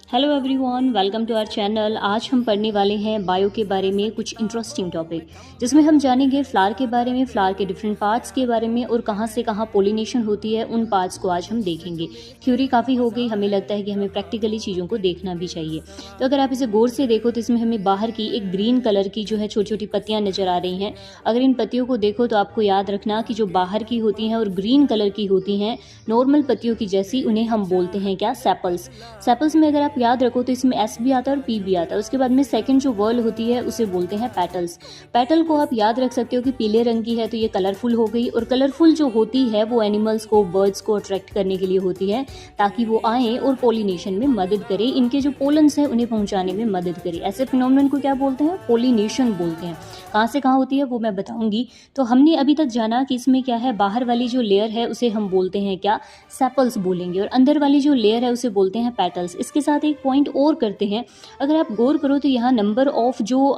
Hello everyone, welcome to our channel. आज हम पढ़ने वाले हैं बायो के बारे में कुछ इंटरेस्टिंग टॉपिक, जिसमें हम जानेंगे फ्लावर के बारे में, फ्लावर के डिफरेंट पार्ट्स के बारे में और कहाँ से कहाँ पोलिनेशन होती है, उन पार्ट्स को आज हम देखेंगे। थ्योरी काफ़ी हो गई, हमें लगता है कि हमें प्रैक्टिकली चीज़ों को देखना भी चाहिए। तो अगर आप इसे गौर से देखो तो इसमें हमें बाहर की एक ग्रीन कलर की जो है छोटी छोटी पत्तियाँ नज़र आ रही हैं। अगर इन पत्तियों को देखो तो आपको याद रखना कि जो बाहर की होती हैं और ग्रीन कलर की होती हैं नॉर्मल पत्तियों की जैसी, उन्हें हम बोलते हैं क्या? सेपल्स। सेपल्स में अगर आप याद रखो तो इसमें एस भी आता है और पी भी आता है। उसके बाद में सेकंड जो वर्ल होती है उसे बोलते हैं पेटल्स। पेटल को आप याद रख सकते हो कि पीले रंग की है तो ये कलरफुल हो गई, और कलरफुल जो होती है वो एनिमल्स को, बर्ड्स को अट्रैक्ट करने के लिए होती है, ताकि वो आए और पोलिनेशन में मदद करे, इनके जो पोलन्स हैं उन्हें पहुंचाने में मदद करे। ऐसे फिनोमेनन को क्या बोलते हैं? पोलिनेशन बोलते हैं। कहाँ से कहाँ होती है वो मैं बताऊंगी। तो हमने अभी तक जाना कि इसमें क्या है, बाहर वाली जो लेयर है उसे हम बोलते हैं क्या? सेपल्स बोलेंगे, और अंदर वाली जो लेयर है उसे बोलते हैं पेटल्स। इसके साथ एक पॉइंट और करते हैं। अगर आप गौर करो तो यहाँ नंबर ऑफ जो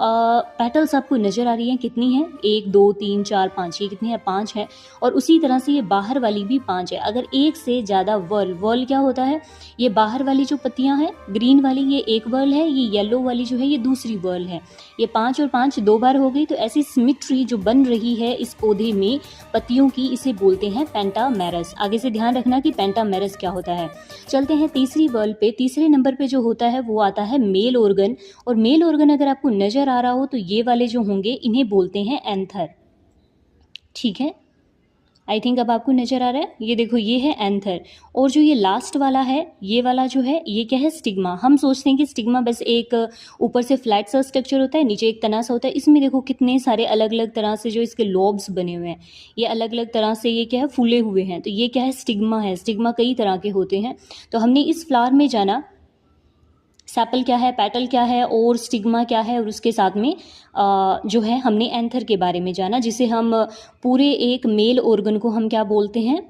पेटल्स आपको नज़र आ रही हैं कितनी है? 1 2 3 4 5। ये कितनी है? 5 है। और उसी तरह से ये बाहर वाली भी 5 है। अगर एक से ज़्यादा वर्ल क्या होता है? ये बाहर वाली जो पत्तियाँ हैं ग्रीन वाली, ये एक वर्ल है, ये येलो वाली जो है ये दूसरी वर्ल है। ये 5 और 5 दो बार हो गई। तो ऐसी सिमिट्री जो बन रही है इस पौधे में पत्तियों की, इसे बोलते हैं पेंटामेरस। आगे से ध्यान रखना कि पेंटामेरस क्या होता है। चलते हैं तीसरी वर्ल पे। तीसरे नंबर पे जो होता है वो आता है मेल ऑर्गन। और मेल ऑर्गन अगर आपको नजर आ रहा हो तो ये वाले जो होंगे इन्हें बोलते हैं एंथर। ठीक है, आई थिंक अब आपको नजर आ रहा है। ये देखो, ये है एंथर। और जो ये लास्ट वाला है, ये वाला जो है, ये क्या है? स्टिग्मा। हम सोचते हैं कि स्टिग्मा बस एक ऊपर से फ्लैट सा स्ट्रक्चर होता है, नीचे एक तना सा होता है। इसमें देखो कितने सारे अलग अलग तरह से जो इसके लॉब्स बने हुए हैं, ये अलग अलग तरह से ये क्या है? फूले हुए हैं। तो ये क्या है? स्टिग्मा है। स्टिग्मा कई तरह के होते हैं। तो हमने इस फ्लावर में जाना सेपल क्या है, पेटल क्या है और स्टिग्मा क्या है, और उसके साथ में जो है हमने एंथर के बारे में जाना, जिसे हम पूरे एक मेल ऑर्गन को हम क्या बोलते हैं?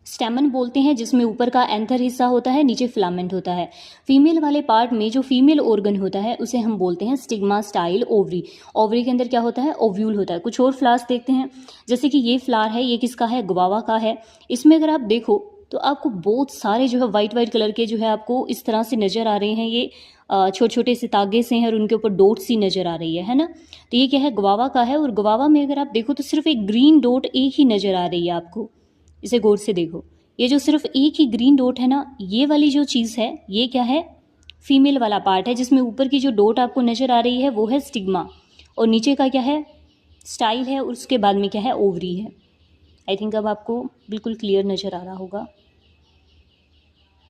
स्टेमन बोलते हैं, जिसमें ऊपर का एंथर हिस्सा होता है, नीचे फिलामेंट होता है। फीमेल वाले पार्ट में जो फीमेल ऑर्गन होता है उसे हम बोलते हैं स्टिग्मा स्टाइल ओवरी। ओवरी के अंदर क्या होता है? ओव्यूल होता है। कुछ और फ्लावर्स देखते हैं, जैसे कि ये फ्लावर है, ये किसका है? गुआवा का है। इसमें अगर आप देखो तो आपको बहुत सारे जो है वाइट वाइट कलर के जो है आपको इस तरह से नज़र आ रहे हैं। ये छोटे छोटे से तागे से हैं और उनके ऊपर डॉट सी नज़र आ रही है ना। तो ये क्या है? गुआवा का है। और गुआवा में अगर आप देखो तो सिर्फ एक ग्रीन डॉट एक ही नज़र आ रही है आपको। इसे गौर से देखो, ये जो सिर्फ एक ही ग्रीन डॉट है ना, ये वाली जो चीज़ है ये क्या है? फीमेल वाला पार्ट है, जिसमें ऊपर की जो डॉट आपको नज़र आ रही है वो है स्टिग्मा, और नीचे का क्या है? स्टाइल है, और उसके बाद में क्या है? ओवरी है। आई थिंक अब आपको बिल्कुल क्लियर नज़र आ रहा होगा।